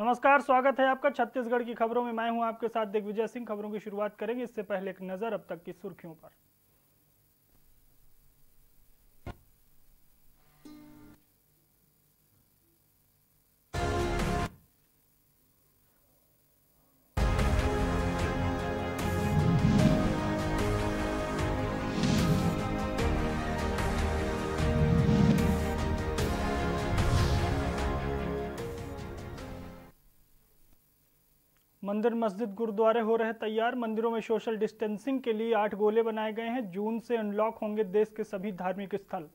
नमस्कार, स्वागत है आपका छत्तीसगढ़ की खबरों में। मैं हूं आपके साथ दिग्विजय सिंह। खबरों की शुरुआत करेंगे, इससे पहले एक नजर अब तक की सुर्खियों पर। मंदिर मस्जिद गुरुद्वारे हो रहे तैयार। मंदिरों में सोशल डिस्टेंसिंग के लिए 8 गोले बनाए गए हैं। जून से अनलॉक होंगे देश के सभी धार्मिक स्थल।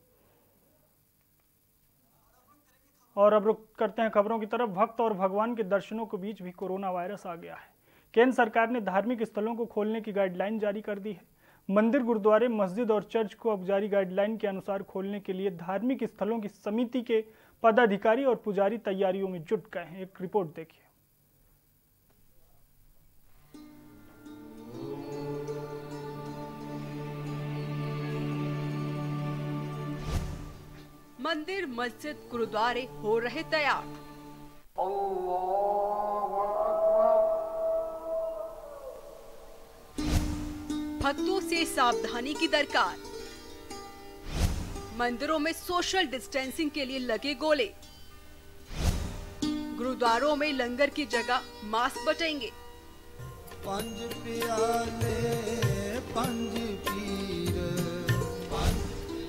और अब रुक करते हैं खबरों की तरफ। भक्त और भगवान के दर्शनों के बीच भी कोरोना वायरस आ गया है। केंद्र सरकार ने धार्मिक स्थलों को खोलने की गाइडलाइन जारी कर दी है। मंदिर, गुरुद्वारे, मस्जिद और चर्च को अब जारी गाइडलाइन के अनुसार खोलने के लिए धार्मिक स्थलों की समिति के पदाधिकारी और पुजारी तैयारियों में जुट गए हैं। एक रिपोर्ट देखिए। मंदिर, मस्जिद, गुरुद्वारे हो रहे तैयार। भक्तों से सावधानी की दरकार। मंदिरों में सोशल डिस्टेंसिंग के लिए लगे गोले। गुरुद्वारों में लंगर की जगह मास्क बटेंगे।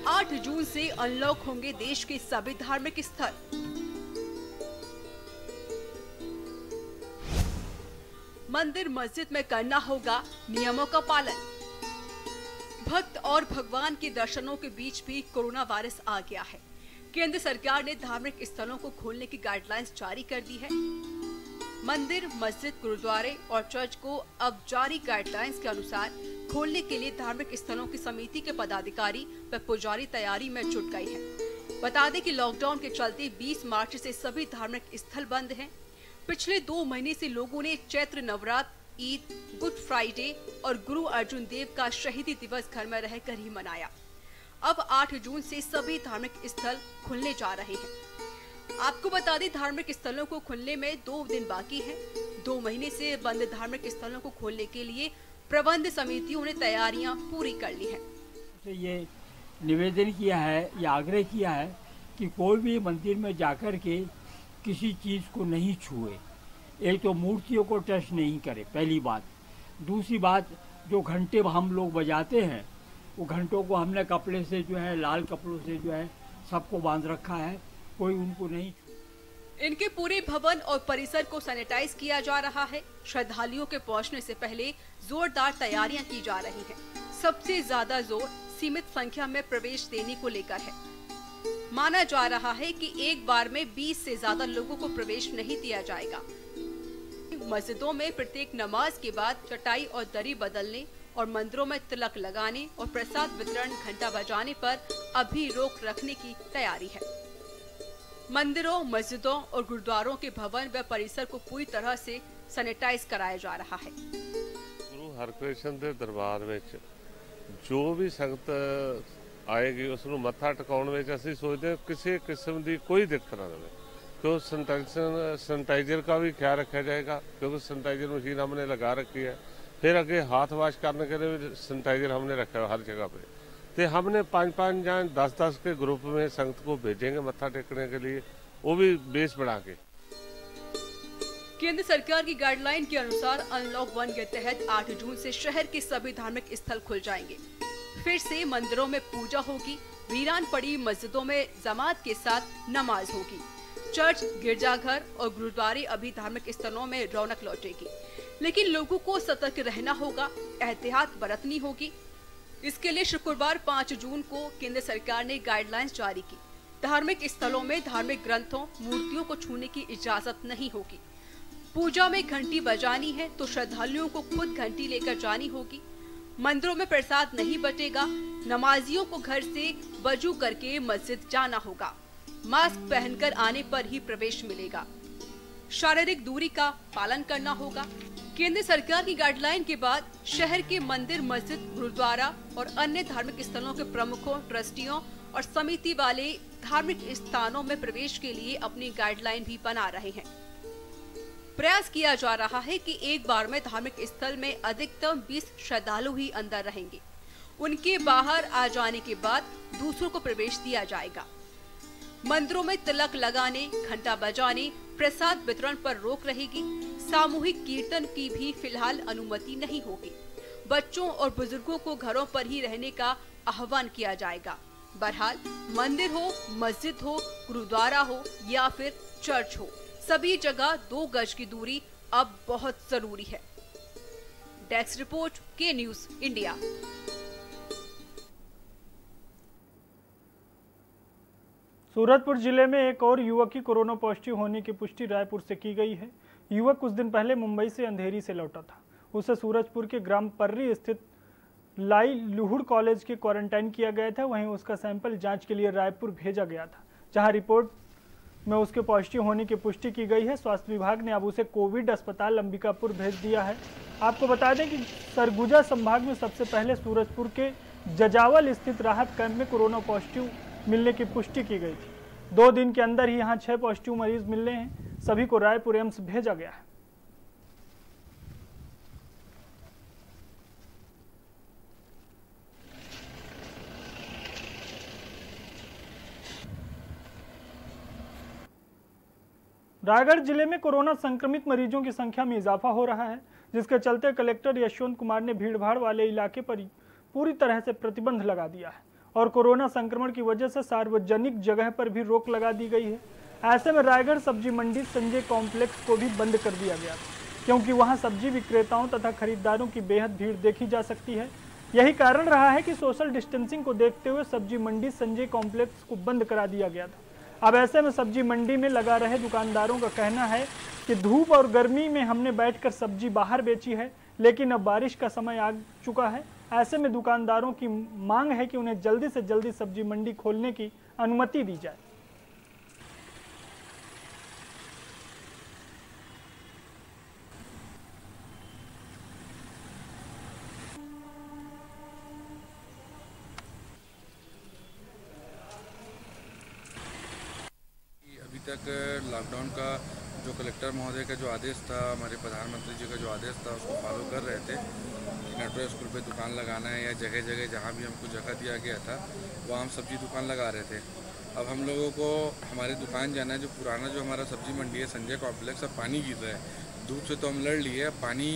8 जून से अनलॉक होंगे देश के सभी धार्मिक स्थल। मंदिर, मस्जिद में करना होगा नियमों का पालन। भक्त और भगवान के दर्शनों के बीच भी कोरोना वायरस आ गया है। केंद्र सरकार ने धार्मिक स्थलों को खोलने की गाइडलाइंस जारी कर दी है। मंदिर, मस्जिद, गुरुद्वारे और चर्च को अब जारी गाइडलाइंस के अनुसार खोलने के लिए धार्मिक स्थलों की समिति के पदाधिकारी व पुजारी तैयारी में जुट गई है। बता दें कि लॉकडाउन के चलते 20 मार्च से सभी धार्मिक स्थल बंद हैं। पिछले 2 महीने से लोगों ने चैत्र नवरात्र, ईद, गुड फ्राइडे और गुरु अर्जुन देव का शहीदी दिवस घर में रहकर ही मनाया। अब 8 जून से सभी धार्मिक स्थल खुलने जा रहे हैं। आपको बता दें, धार्मिक स्थलों को खुलने में 2 दिन बाकी है। 2 महीने से बंद धार्मिक स्थलों को खोलने के लिए प्रबंध समितियों ने तैयारियां पूरी कर ली है। ये निवेदन किया है या आग्रह किया है कि कोई भी मंदिर में जाकर के किसी चीज़ को नहीं छुए। एक तो मूर्तियों को टच नहीं करे, पहली बात। दूसरी बात, जो घंटे हम लोग बजाते हैं वो घंटों को हमने कपड़े से जो है, लाल कपड़ों से जो है सबको बांध रखा है, कोई उनको नहीं। इनके पूरे भवन और परिसर को सैनिटाइज किया जा रहा है। श्रद्धालुओं के पहुंचने से पहले जोरदार तैयारियां की जा रही हैं। सबसे ज्यादा जोर सीमित संख्या में प्रवेश देने को लेकर है। माना जा रहा है कि एक बार में 20 से ज्यादा लोगों को प्रवेश नहीं दिया जाएगा। मस्जिदों में प्रत्येक नमाज के बाद चटाई और दरी बदलने और मंदिरों में तिलक लगाने और प्रसाद वितरण, घंटा बजाने पर अभी रोक रखने की तैयारी है। मंदिरों, मस्जिदों और गुरुद्वारों के भवन व परिसर को पूरी तरह से सैनिटाइज कराया जा रहा है। गुरु हरकृष्ण ਦੇ ਦਰਬਾਰ ਵਿੱਚ ਜੋ ਵੀ ਸੰਗਤ ਆਏਗੀ ਉਸ ਨੂੰ ਮੱਥਾ ਟਿਕਾਉਣ ਵਿੱਚ ਅਸੀਂ ਸੋਚਦੇ ਹਾਂ ਕਿਸੇ ਕਿਸਮ ਦੀ ਕੋਈ ਦਿੱਕਤ ਨਾ ਰਹੇ। तो सैनिटाइजर का भी ख्याल रखा जाएगा, क्योंकि सैनिटाइजर मशीन हमने लगा रखी है। फिर आगे हाथ वॉश करने के लिए भी सैनिटाइजर हमने रखा है हर जगह पे। तो हमने 5-5 या 10-10 के ग्रुप में संगत को भेजेंगे मत्था टेकने के लिए, वो भी बेस बढ़ा के। केंद्र सरकार की गाइडलाइन के अनुसार अनलॉक 1 के तहत 8 जून से शहर के सभी धार्मिक स्थल खुल जाएंगे। फिर से मंदिरों में पूजा होगी। वीरान पड़ी मस्जिदों में जमात के साथ नमाज होगी। चर्च, गिरजाघर और गुरुद्वारे अभी धार्मिक स्थलों में रौनक लौटेगी, लेकिन लोगों को सतर्क रहना होगा, एहतियात बरतनी होगी। इसके लिए शुक्रवार 5 जून को केंद्र सरकार ने गाइडलाइंस जारी की। धार्मिक स्थलों में धार्मिक ग्रंथों, मूर्तियों को छूने की इजाजत नहीं होगी। पूजा में घंटी बजानी है तो श्रद्धालुओं को खुद घंटी लेकर जानी होगी। मंदिरों में प्रसाद नहीं बटेगा। नमाजियों को घर से वजू करके मस्जिद जाना होगा। मास्क पहनकर आने पर ही प्रवेश मिलेगा। शारीरिक दूरी का पालन करना होगा। केंद्र सरकार की गाइडलाइन के बाद शहर के मंदिर, मस्जिद, गुरुद्वारा और अन्य धार्मिक स्थलों के प्रमुखों, ट्रस्टियों और समिति वाले धार्मिक स्थानों में प्रवेश के लिए अपनी गाइडलाइन भी बना रहे हैं। प्रयास किया जा रहा है कि एक बार में धार्मिक स्थल में अधिकतम 20 श्रद्धालु ही अंदर रहेंगे। उनके बाहर आ जाने के बाद दूसरों को प्रवेश दिया जाएगा। मंदिरों में तिलक लगाने, घंटा बजाने, प्रसाद वितरण पर रोक रहेगी। सामूहिक कीर्तन की भी फिलहाल अनुमति नहीं होगी। बच्चों और बुजुर्गों को घरों पर ही रहने का आह्वान किया जाएगा। बहरहाल मंदिर हो, मस्जिद हो, गुरुद्वारा हो या फिर चर्च हो, सभी जगह 2 गज की दूरी अब बहुत जरूरी है। डेस्क रिपोर्ट, के न्यूज इंडिया। सूरजपुर जिले में एक और युवक की कोरोना पॉजिटिव होने की पुष्टि रायपुर से की गई है। युवक कुछ दिन पहले मुंबई से अंधेरी से लौटा था। उसे सूरजपुर के ग्राम पर्री स्थित लाई लुहुड़ कॉलेज के क्वारंटाइन किया गया था। वहीं उसका सैंपल जांच के लिए रायपुर भेजा गया था, जहां रिपोर्ट में उसके पॉजिटिव होने की पुष्टि की गई है। स्वास्थ्य विभाग ने अब उसे कोविड अस्पताल अंबिकापुर भेज दिया है। आपको बता दें कि सरगुजा संभाग में सबसे पहले सूरजपुर के जजावल स्थित राहत कैंप में कोरोना पॉजिटिव मिलने की पुष्टि की गई थी। 2 दिन के अंदर ही यहां 6 पॉजिटिव मरीज मिलने हैं। सभी को रायपुर एम्स भेजा गया है। रायगढ़ जिले में कोरोना संक्रमित मरीजों की संख्या में इजाफा हो रहा है, जिसके चलते कलेक्टर यशवंत कुमार ने भीड़भाड़ वाले इलाके पर पूरी तरह से प्रतिबंध लगा दिया है और कोरोना संक्रमण की वजह से सार्वजनिक जगह पर भी रोक लगा दी गई है। ऐसे में रायगढ़ सब्जी मंडी संजय कॉम्प्लेक्स को भी बंद कर दिया गया, क्योंकि वहां सब्जी विक्रेताओं तथा खरीदारों की बेहद भीड़ देखी जा सकती है। यही कारण रहा है कि सोशल डिस्टेंसिंग को देखते हुए सब्जी मंडी संजय कॉम्प्लेक्स को बंद करा दिया गया था। अब ऐसे में सब्जी मंडी में लगा रहे दुकानदारों का कहना है कि धूप और गर्मी में हमने बैठकर सब्जी बाहर बेची है, लेकिन अब बारिश का समय आ चुका है। ऐसे में दुकानदारों की मांग है कि उन्हें जल्दी से जल्दी सब्जी मंडी खोलने की अनुमति दी जाए। अभी तक लॉकडाउन का जो कलेक्टर महोदय का जो आदेश था, हमारे प्रधानमंत्री जी का जो आदेश था, उसको फॉलो कर रहे थे। नेटवर्क स्कूल पे दुकान लगाना है या जगह जगह जहाँ भी हमको जगह दिया गया था वहाँ हम सब्जी दुकान लगा रहे थे। अब हम लोगों को हमारी दुकान जाना है, जो पुराना जो हमारा सब्जी मंडी है संजय कॉम्प्लेक्स, अब पानी गिर रहा है। धूप से तो हम लड़ लिए, अब पानी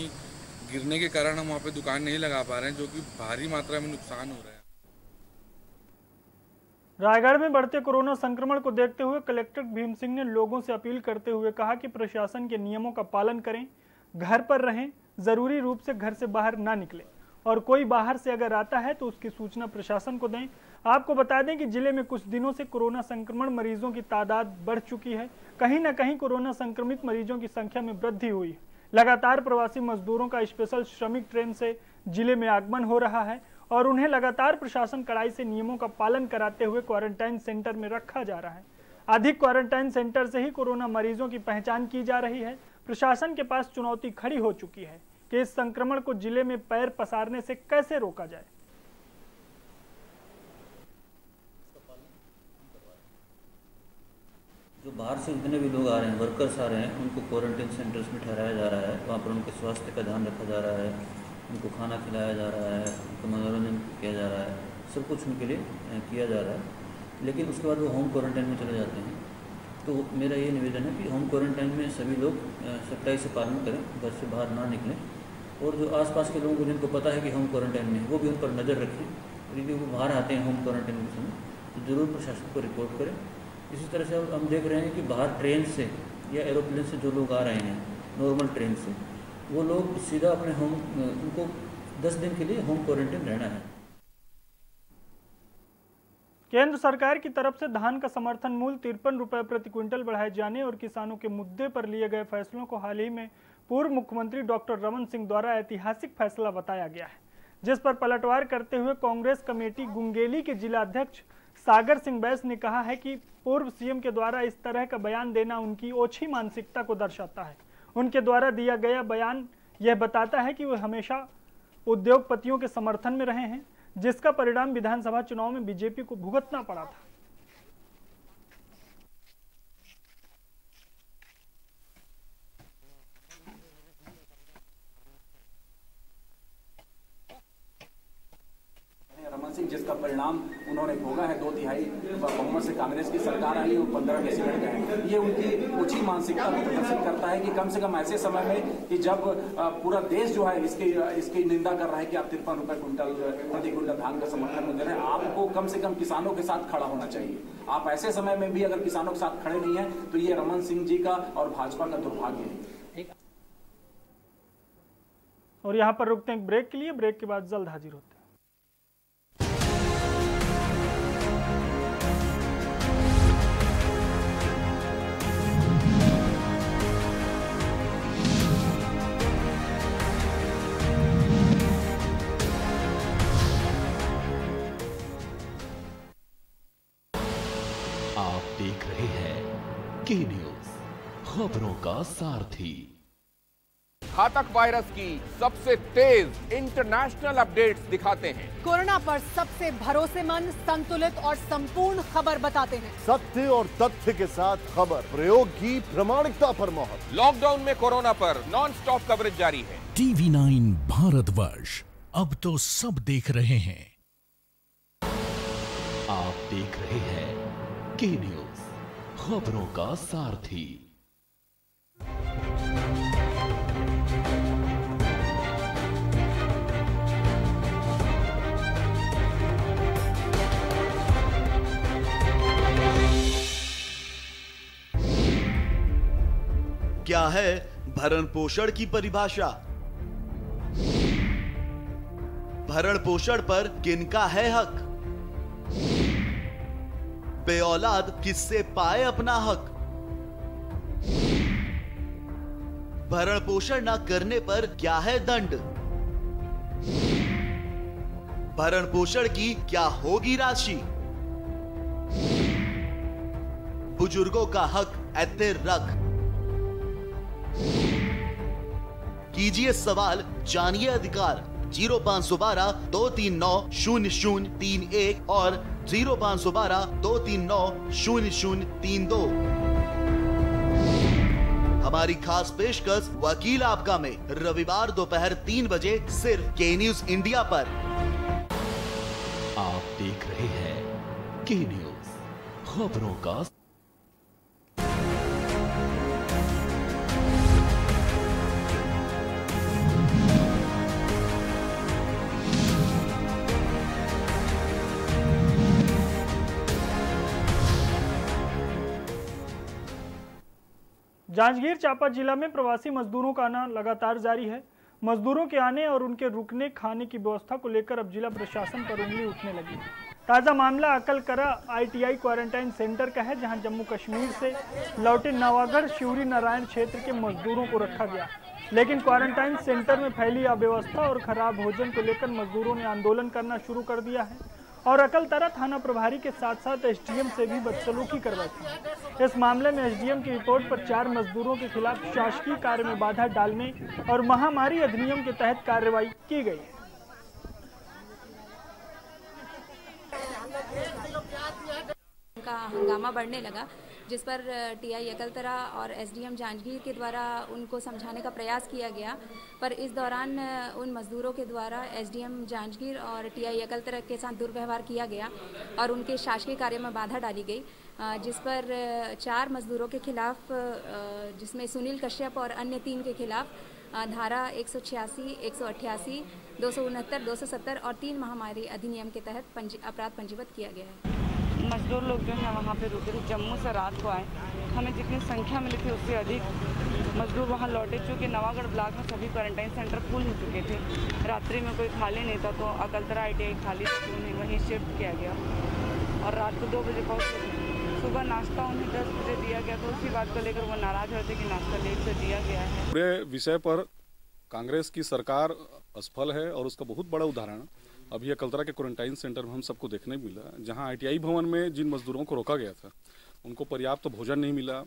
गिरने के कारण हम वहाँ पे दुकान नहीं लगा पा रहे हैं, जो कि भारी मात्रा में नुकसान हो रहा है। रायगढ़ में बढ़ते कोरोना संक्रमण को देखते हुए कलेक्टर भीम सिंह ने लोगों से अपील करते हुए कहा कि प्रशासन के नियमों का पालन करें, घर पर रहें, जरूरी रूप से घर से बाहर ना निकलें और कोई बाहर से अगर आता है तो उसकी सूचना प्रशासन को दें। आपको बता दें कि जिले में कुछ दिनों से कोरोना संक्रमण मरीजों की तादाद बढ़ चुकी है। कहीं ना कहीं कोरोना संक्रमित मरीजों की संख्या में वृद्धि हुई है। लगातार प्रवासी मजदूरों का स्पेशल श्रमिक ट्रेन से जिले में आगमन हो रहा है और उन्हें लगातार प्रशासन कड़ाई से नियमों का पालन कराते हुए क्वारंटाइन सेंटर में रखा जा रहा है। अधिक क्वारंटाइन सेंटर से ही कोरोना मरीजों की पहचान की जा रही है। प्रशासन के पास चुनौती खड़ी हो चुकी है कि इस संक्रमण को जिले में पैर पसारने से कैसे रोका जाए। जो बाहर से जितने भी लोग आ रहे हैं, वर्कर्स आ रहे हैं, उनको क्वारंटाइन सेंटर्स में ठहराया जा रहा है। वहाँ पर उनके स्वास्थ्य का ध्यान रखा जा रहा है, उनको खाना खिलाया जा रहा है, उनको मनोरंजन किया जा रहा है, सब कुछ उनके लिए किया जा रहा है। लेकिन उसके बाद वो होम क्वारंटाइन में चले जाते हैं। तो मेरा ये निवेदन है कि होम क्वारंटाइन में सभी लोग सख्ताई से पालन करें, घर से बाहर ना निकलें और जो आसपास के लोगों को जिनको पता है कि होम क्वारंटाइन में है वो भी उन पर नज़र रखें। यदि वो बाहर आते हैं होम क्वारंटाइन के समय तो ज़रूर प्रशासन को रिपोर्ट करें। इसी तरह से अब हम देख रहे हैं कि बाहर ट्रेन से या एरोप्लेन से जो लोग आ रहे हैं नॉर्मल ट्रेन से, वो लोग सीधा अपने होम, उनको 10 दिन के लिए होम क्वारंटाइन रहना है। केंद्र सरकार की तरफ से धान का समर्थन मूल्य 53 रुपये प्रति क्विंटल बढ़ाए जाने और किसानों के मुद्दे पर लिए गए फैसलों को हाल ही में पूर्व मुख्यमंत्री डॉक्टर रमन सिंह द्वारा ऐतिहासिक फैसला बताया गया है, जिस पर पलटवार करते हुए कांग्रेस कमेटी गुंगेली के जिला अध्यक्ष सागर सिंह बैस ने कहा है कि पूर्व सीएम के द्वारा इस तरह का बयान देना उनकी ओछी मानसिकता को दर्शाता है। उनके द्वारा दिया गया बयान यह बताता है कि वे हमेशा उद्योगपतियों के समर्थन में रहे हैं, जिसका परिणाम विधानसभा चुनाव में बीजेपी को भुगतना पड़ा था। जिसका परिणाम उन्होंने भोगा है। 2/3 बहुमत से कांग्रेस की सरकार आई और 15 डेसिबल गए। ये उनकी ऊंची मानसिकता को प्रदर्शित करता है कि कम से कम ऐसे समय में कि जब पूरा देश जो है इसकी निंदा कर रहा है कि आप 53 रुपए क्विंटल प्रति क्विंटल धान का समर्थन में दे रहे हैं, आपको कम से कम किसानों के साथ खड़ा होना चाहिए। आप ऐसे समय में भी अगर किसानों के साथ खड़े नहीं हैं तो ये रमन सिंह जी का और भाजपा का दुर्भाग्य है। और यहाँ पर रुकते हैं ब्रेक के लिए, ब्रेक के बाद जल्द हाजिर होते हैं। आप देख रहे हैं के न्यूज, खबरों का सारथी। घातक वायरस की सबसे तेज इंटरनेशनल अपडेट्स दिखाते हैं। कोरोना पर सबसे भरोसेमंद, संतुलित और संपूर्ण खबर बताते हैं। सत्य और तथ्य के साथ खबर, प्रयोग की प्रामाणिकता पर मोहर। लॉकडाउन में कोरोना पर नॉन स्टॉप कवरेज जारी है। TV9 भारतवर्ष, अब तो सब देख रहे हैं। आप देख रहे हैं के न्यूज, खबरों का सारथी। क्या है भरण पोषण की परिभाषा? भरण पोषण पर किनका है हक? बेऔलाद किससे पाए अपना हक? भरण पोषण न करने पर क्या है दंड? भरण पोषण की क्या होगी राशि? बुजुर्गों का हक ऐते रख। कीजिए सवाल, जानिए अधिकार। 0512 239 0031 और 0512 239 0032। हमारी खास पेशकश वकील आपका में रविवार दोपहर 3 बजे सिर्फ के न्यूज इंडिया पर। आप देख रहे हैं के न्यूज, खबरों का। जांजगीर चांपा जिला में प्रवासी मजदूरों का आना लगातार जारी है। मजदूरों के आने और उनके रुकने खाने की व्यवस्था को लेकर अब जिला प्रशासन पर उंगली उठने लगी है। ताज़ा मामला अकलकरा ITI क्वारंटाइन सेंटर का है, जहां जम्मू कश्मीर से लौटे नवागढ़ शिवरी नारायण क्षेत्र के मजदूरों को रखा गया। लेकिन क्वारंटाइन सेंटर में फैली अव्यवस्था और खराब भोजन को लेकर मजदूरों ने आंदोलन करना शुरू कर दिया है और अकलतरा थाना प्रभारी के साथ साथ SDM से भी बदसलूकी करवाई थी। इस मामले में SDM की रिपोर्ट पर 4 मजदूरों के खिलाफ शासकीय कार्य में बाधा डालने और महामारी अधिनियम के तहत कार्रवाई की गई है। का हंगामा बढ़ने लगा, जिस पर TI अकलतरा और SDM जांजगीर के द्वारा उनको समझाने का प्रयास किया गया, पर इस दौरान उन मजदूरों के द्वारा SDM जांजगीर और TI अकलतरा के साथ दुर्व्यवहार किया गया और उनके शासकीय कार्य में बाधा डाली गई, जिस पर 4 मजदूरों के खिलाफ, जिसमें सुनील कश्यप और अन्य 3 के खिलाफ धारा 186, 188, 269, 270 और 3 महामारी अधिनियम के तहत अपराध पंजीबद्ध किया गया है। मजदूर लोग जो है वहाँ पे रुके थे, जम्मू से रात को आए। हमें जितनी संख्या मिली थी उससे अधिक मजदूर वहाँ लौटे, चूँकि नवागढ़ ब्लॉक में सभी क्वारंटाइन सेंटर फुल हो चुके थे। रात्रि में कोई खाली नहीं था, तो अकलतरा ITI खाली थी, उन्हें वहीं शिफ्ट किया गया और रात को 2 बजे पहुँचे। सुबह नाश्ता उन्हें 10 बजे दिया गया, तो उसी बात को लेकर वो नाराज रहते कि नाश्ता लेट से दिया गया है। पूरे विषय पर कांग्रेस की सरकार असफल है और उसका बहुत बड़ा उदाहरण अभी अकलतरा के क्वारंटाइन सेंटर में हम सबको देखने मिला, जहां ITI भवन में जिन मजदूरों को रोका गया था उनको पर्याप्त भोजन नहीं मिला,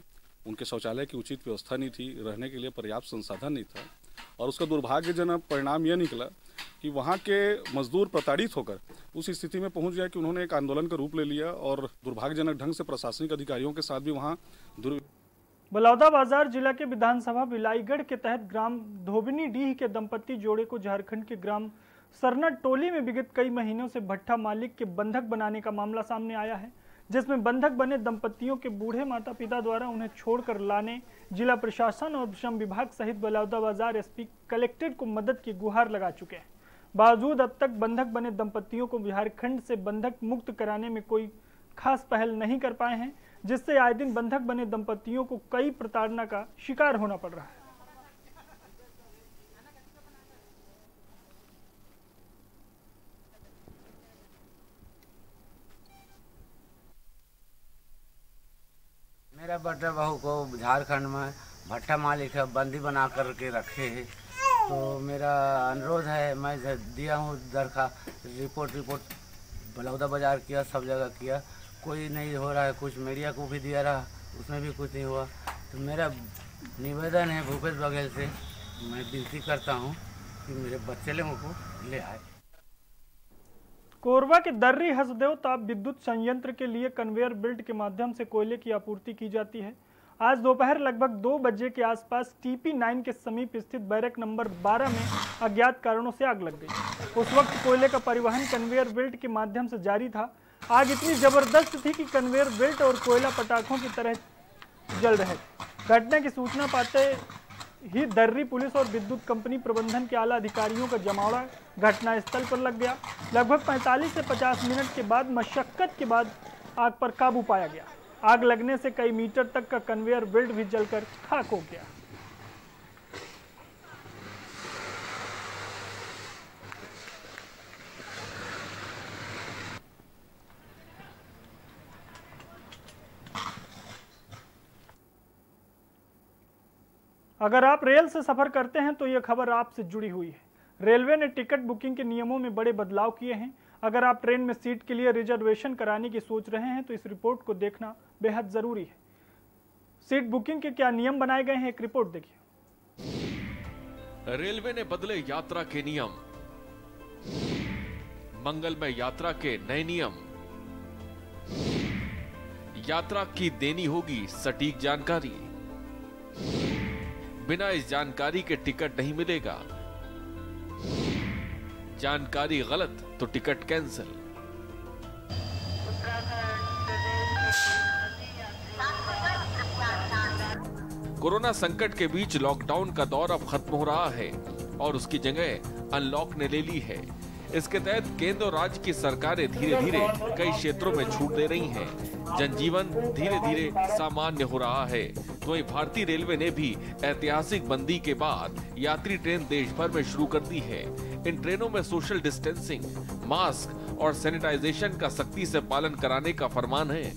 उनके शौचालय की उचित व्यवस्था नहीं थी, रहने के लिए पर्याप्त संसाधन नहीं था और उसका दुर्भाग्यजनक परिणाम यह निकला कि वहाँ के मजदूर प्रताड़ित होकर उस स्थिति में पहुँच गया कि उन्होंने एक आंदोलन का रूप ले लिया और दुर्भाग्यजनक ढंग से प्रशासनिक अधिकारियों के साथ भी वहाँ बलौदाबाजार जिला के विधानसभा बिलाईगढ़ के तहत ग्राम धोबिनी डीह के दंपति जोड़े को झारखंड के ग्राम सरना टोली में विगत कई महीनों से भट्ठा मालिक के बंधक बनाने का मामला सामने आया है, जिसमें बंधक बने दंपतियों के बूढ़े माता पिता द्वारा उन्हें छोड़कर लाने जिला प्रशासन और श्रम विभाग सहित बलौदाबाजार एसपी कलेक्ट्रेट को मदद की गुहार लगा चुके हैं। बावजूद अब तक बंधक बने दंपतियों को झारखंड से बंधक मुक्त कराने में कोई खास पहल नहीं कर पाए हैं, जिससे आए दिन बंधक बने दंपतियों को कई प्रताड़ना का शिकार होना पड़ रहा है। मेरा बड़ा बहू को झारखंड में भट्टा मालिक है बंदी बना करके रखे हैं, तो मेरा अनुरोध है, मैं दिया हूँ दरखास्त, रिपोर्ट बलौदा बाजार किया, सब जगह किया, कोई नहीं हो रहा है। कुछ मीडिया को भी दिया रहा, उसमें भी कुछ नहीं हुआ। तो मेरा निवेदन है भूपेश बघेल से, मैं विनती करता हूँ कि मेरे बच्चे लोगों को ले आए। कोरबा के दर्री हसदेव ताप विद्युत संयंत्र के लिए कन्वेयर बेल्ट के माध्यम से कोयले की आपूर्ति की जाती है। आज दोपहर लगभग 2 बजे के आसपास TP9 के समीप स्थित बैरक नंबर 12 में अज्ञात कारणों से आग लग गई। उस वक्त कोयले का परिवहन कन्वेयर बेल्ट के माध्यम से जारी था। आग इतनी जबरदस्त थी कि कन्वेयर बेल्ट और कोयला पटाखों की तरह जल रहे थे। घटना की सूचना पाते ही दर्री पुलिस और विद्युत कंपनी प्रबंधन के आला अधिकारियों का जमावड़ा घटनास्थल पर लग गया। लगभग 45 से 50 मिनट के बाद मशक्कत के बाद आग पर काबू पाया गया। आग लगने से कई मीटर तक का कन्वेयर बेल्ट भी जलकर खाक हो गया। अगर आप रेल से सफर करते हैं तो यह खबर आपसे जुड़ी हुई है। रेलवे ने टिकट बुकिंग के नियमों में बड़े बदलाव किए हैं। अगर आप ट्रेन में सीट के लिए रिजर्वेशन कराने की सोच रहे हैं तो इस रिपोर्ट को देखना बेहद जरूरी है। सीट बुकिंग के क्या नियम बनाए गए हैं, एक रिपोर्ट देखिए। रेलवे ने बदले यात्रा के नियम, मंगलमय यात्रा के नए नियम। यात्रा की देनी होगी सटीक जानकारी, बिना इस जानकारी के टिकट नहीं मिलेगा। जानकारी गलत तो टिकट कैंसिल। कोरोना संकट के बीच लॉकडाउन का दौर अब खत्म हो रहा है और उसकी जगह अनलॉक ने ले ली है। इसके तहत केंद्र और राज्य की सरकारें धीरे धीरे कई क्षेत्रों में छूट दे रही हैं। जनजीवन धीरे धीरे सामान्य हो रहा है। तो वहीं भारतीय रेलवे ने भी ऐतिहासिक बंदी के बाद यात्री ट्रेन देश भर में शुरू कर दी है। इन ट्रेनों में सोशल डिस्टेंसिंग, मास्क और सैनिटाइजेशन का सख्ती से पालन कराने का फरमान है।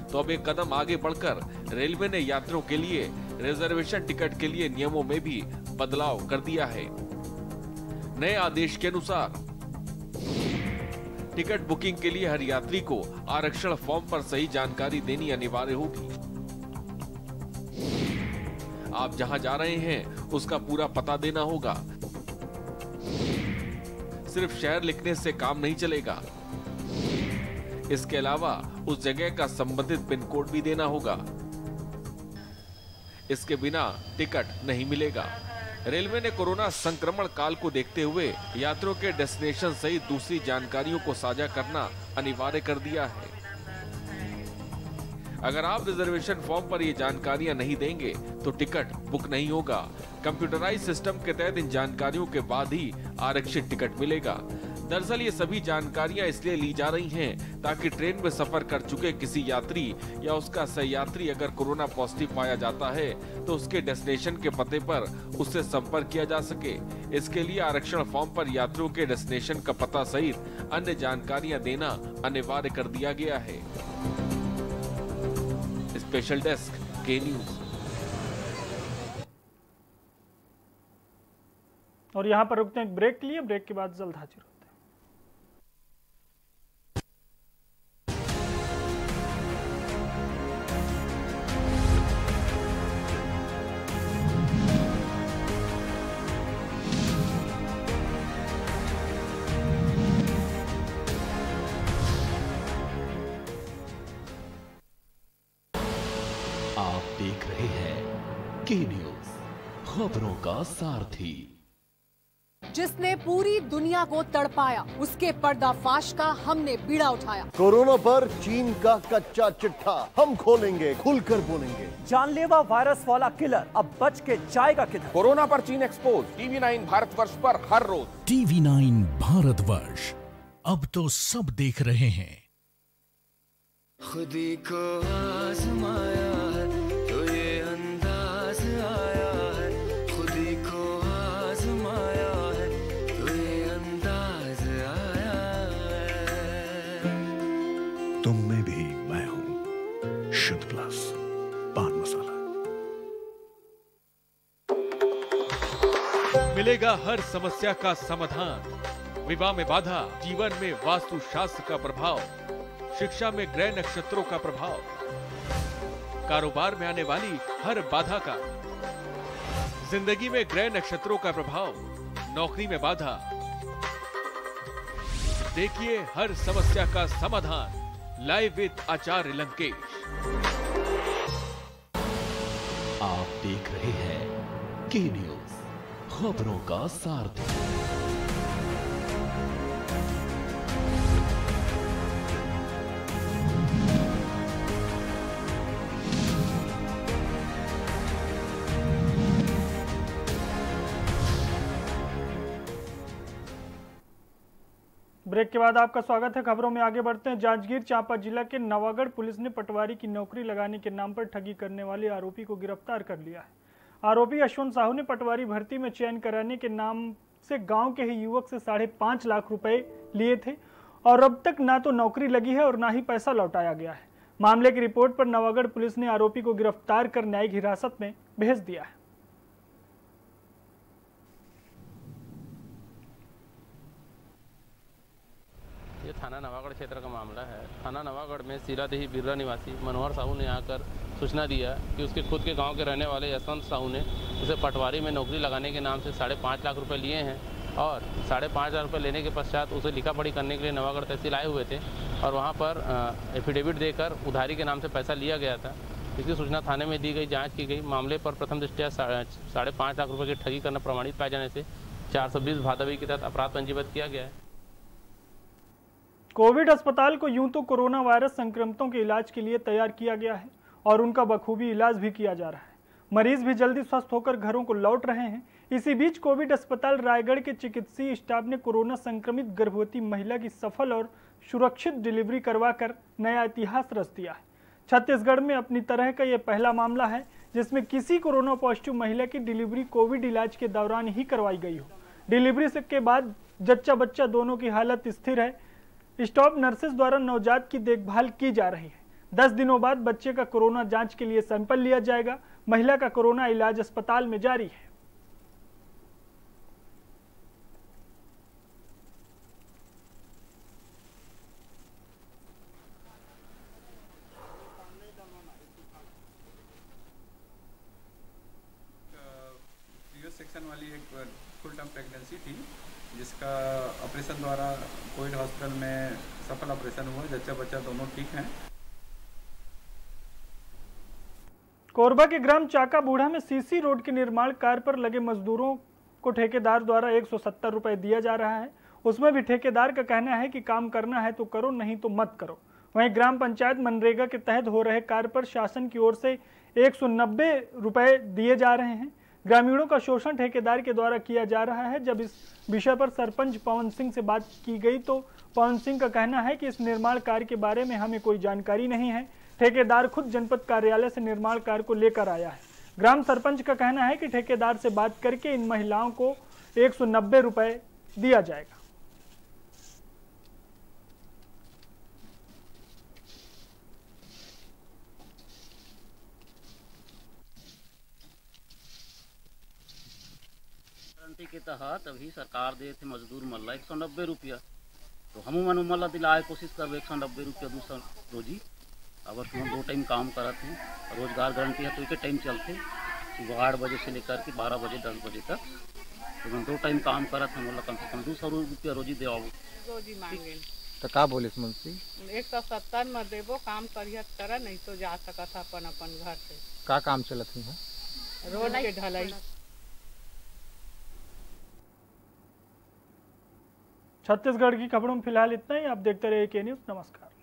तो अब एक कदम आगे बढ़कर रेलवे ने यात्रियों के लिए रिजर्वेशन टिकट के लिए नियमों में भी बदलाव कर दिया है। नए आदेश के अनुसार टिकट बुकिंग के लिए हर यात्री को आरक्षण फॉर्म पर सही जानकारी देनी अनिवार्य होगी। आप जहां जा रहे हैं उसका पूरा पता देना होगा। सिर्फ शहर लिखने से काम नहीं चलेगा, इसके अलावा उस जगह का संबंधित पिन कोड भी देना होगा। इसके बिना टिकट नहीं मिलेगा। रेलवे ने कोरोना संक्रमण काल को देखते हुए यात्रियों के डेस्टिनेशन सहित दूसरी जानकारियों को साझा करना अनिवार्य कर दिया है। अगर आप रिजर्वेशन फॉर्म पर ये जानकारियां नहीं देंगे तो टिकट बुक नहीं होगा। कंप्यूटराइज सिस्टम के तहत इन जानकारियों के बाद ही आरक्षित टिकट मिलेगा। दरअसल ये सभी जानकारियां इसलिए ली जा रही हैं ताकि ट्रेन में सफर कर चुके किसी यात्री या उसका सहयात्री अगर कोरोना पॉजिटिव पाया जाता है तो उसके डेस्टिनेशन के पते पर उससे संपर्क किया जा सके। इसके लिए आरक्षण फॉर्म पर यात्रियों के डेस्टिनेशन का पता सहित अन्य जानकारियां देना अनिवार्य कर दिया गया है। स्पेशल डेस्क के न्यूज। और यहाँ पर रुकते हैं एक ब्रेक के लिए। ब्रेक के बाद जल्द हाजिर होते हैं। आप देख रहे हैं के न्यूज, खबरों का सारथी। जिसने पूरी दुनिया को तड़पाया, उसके पर्दाफाश का हमने बीड़ा उठाया। कोरोना पर चीन का कच्चा चिट्ठा हम खोलेंगे, खुलकर बोलेंगे। जानलेवा वायरस वाला किलर अब बच के जाएगा किधर? कोरोना पर चीन एक्सपोज, TV9 भारतवर्ष पर हर रोज। TV9 भारतवर्ष, अब तो सब देख रहे हैं। खुदी को आजमाया है तो ये अंदाज आया है, खुदी को आजमाया है तो ये अंदाज आया है। तुम में भी मैं हूं, शुद्ध प्लस पान मसाला। मिलेगा हर समस्या का समाधान, विवाह में बाधा, जीवन में वास्तु शास्त्र का प्रभाव, शिक्षा में ग्रह नक्षत्रों का प्रभाव, कारोबार में आने वाली हर बाधा का, जिंदगी में ग्रह नक्षत्रों का प्रभाव, नौकरी में बाधा। देखिए हर समस्या का समाधान लाइव विद आचार्य लंकेश। आप देख रहे हैं के न्यूज, खबरों का सारथी। ब्रेक के बाद आपका स्वागत है। खबरों में आगे बढ़ते हैं। जांजगीर चांपा जिला के नवागढ़ पुलिस ने पटवारी की नौकरी लगाने के नाम पर ठगी करने वाले आरोपी को गिरफ्तार कर लिया है। आरोपी यशवंत साहू ने पटवारी भर्ती में चयन कराने के नाम से गांव के ही युवक से 5.5 लाख रुपए लिए थे और अब तक ना तो नौकरी लगी है और ना ही पैसा लौटाया गया है। मामले की रिपोर्ट पर नवागढ़ पुलिस ने आरोपी को गिरफ्तार कर न्यायिक हिरासत में भेज दिया है। ये थाना नवागढ़ क्षेत्र का मामला है। थाना नवागढ़ में सीरादेही बिर्रा निवासी मनोहर साहू ने आकर सूचना दिया कि उसके खुद के गांव के रहने वाले यशवंत साहू ने उसे पटवारी में नौकरी लगाने के नाम से 5.5 लाख रुपए लिए हैं और 5.5 लाख रुपए लेने के पश्चात उसे लिखा पढ़ी करने के लिए नवागढ़ तहसील आए हुए थे और वहाँ पर एफिडेविट देकर उधारी के नाम से पैसा लिया गया था। इसकी सूचना थाने में दी गई, जाँच की गई। मामले पर प्रथम दृष्टया 5.5 लाख रुपये की ठगी करना प्रमाणित पाए जाने से 420 भादवी के तहत अपराध पंजीबद्ध किया गया है। कोविड अस्पताल को यूं तो कोरोना वायरस संक्रमितों के इलाज के लिए तैयार किया गया है और उनका बखूबी इलाज भी किया जा रहा है। मरीज भी जल्दी स्वस्थ होकर घरों को लौट रहे हैं। इसी बीच कोविड अस्पताल रायगढ़ के चिकित्सीय स्टाफ ने कोरोना संक्रमित गर्भवती महिला की सफल और सुरक्षित डिलीवरी करवाकर नया इतिहास रच दिया है। छत्तीसगढ़ में अपनी तरह का यह पहला मामला है जिसमें किसी कोरोना पॉजिटिव महिला की डिलीवरी कोविड इलाज के दौरान ही करवाई गई हो। डिलीवरी के बाद जच्चा बच्चा दोनों की हालत स्थिर है। स्टाफ नर्सेस द्वारा नवजात की देखभाल की जा रही है। 10 दिनों बाद बच्चे का कोरोना जांच के लिए सैंपल लिया जाएगा। महिला का कोरोना इलाज अस्पताल में जारी है। सेक्शन वाली एक फुल टर्म प्रेगनेंसी थी जिसका ऑपरेशन द्वारा कोविड हॉस्पिटल में सफल ऑपरेशन हुआ। जच्चा बच्चा दोनों ठीक हैं। कोरबा के ग्राम चाका बूढ़ा में सीसी रोड के निर्माण कार्य पर लगे मजदूरों को ठेकेदार द्वारा 170 रुपए दिया जा रहा है। उसमें भी ठेकेदार का कहना है कि काम करना है तो करो, नहीं तो मत करो। वहीं ग्राम पंचायत मनरेगा के तहत हो रहे कार्य पर शासन की ओर से 190 रुपए दिए जा रहे हैं। ग्रामीणों का शोषण ठेकेदार के द्वारा किया जा रहा है। जब इस विषय पर सरपंच पवन सिंह से बात की गई तो पवन सिंह का कहना है कि इस निर्माण कार्य के बारे में हमें कोई जानकारी नहीं है। ठेकेदार खुद जनपद कार्यालय से निर्माण कार्य को लेकर आया है। ग्राम सरपंच का कहना है कि ठेकेदार से बात करके इन महिलाओं को 190 रुपए दिया जाएगा। के तहत अभी सरकार दे थे मजदूर मल्ला 190 रुपया, तो हम मन मल्ला दिलाए कोशिश कर 190 रुपया दूसरा रोजी। अगर तुम 2 टाइम काम करत हैं, रोजगार गारंटी है तो एक टाइम चलते सुबह 8 बजे से लेकर के 12 बजे 10 बजे तक। तो हम 2 टाइम काम करत हैं, मतलब कम से कम 200 रुपया रोजी दे रोजी मांगे तो का बोले मुंशी 170 में देबो, काम करियत कर, नहीं तो जा सकत अपन अपन घर से। का काम चलत है? रोड के ढलाई। छत्तीसगढ़ की खबरों में फिलहाल इतना ही। आप देखते रहिए के न्यूज़। नमस्कार।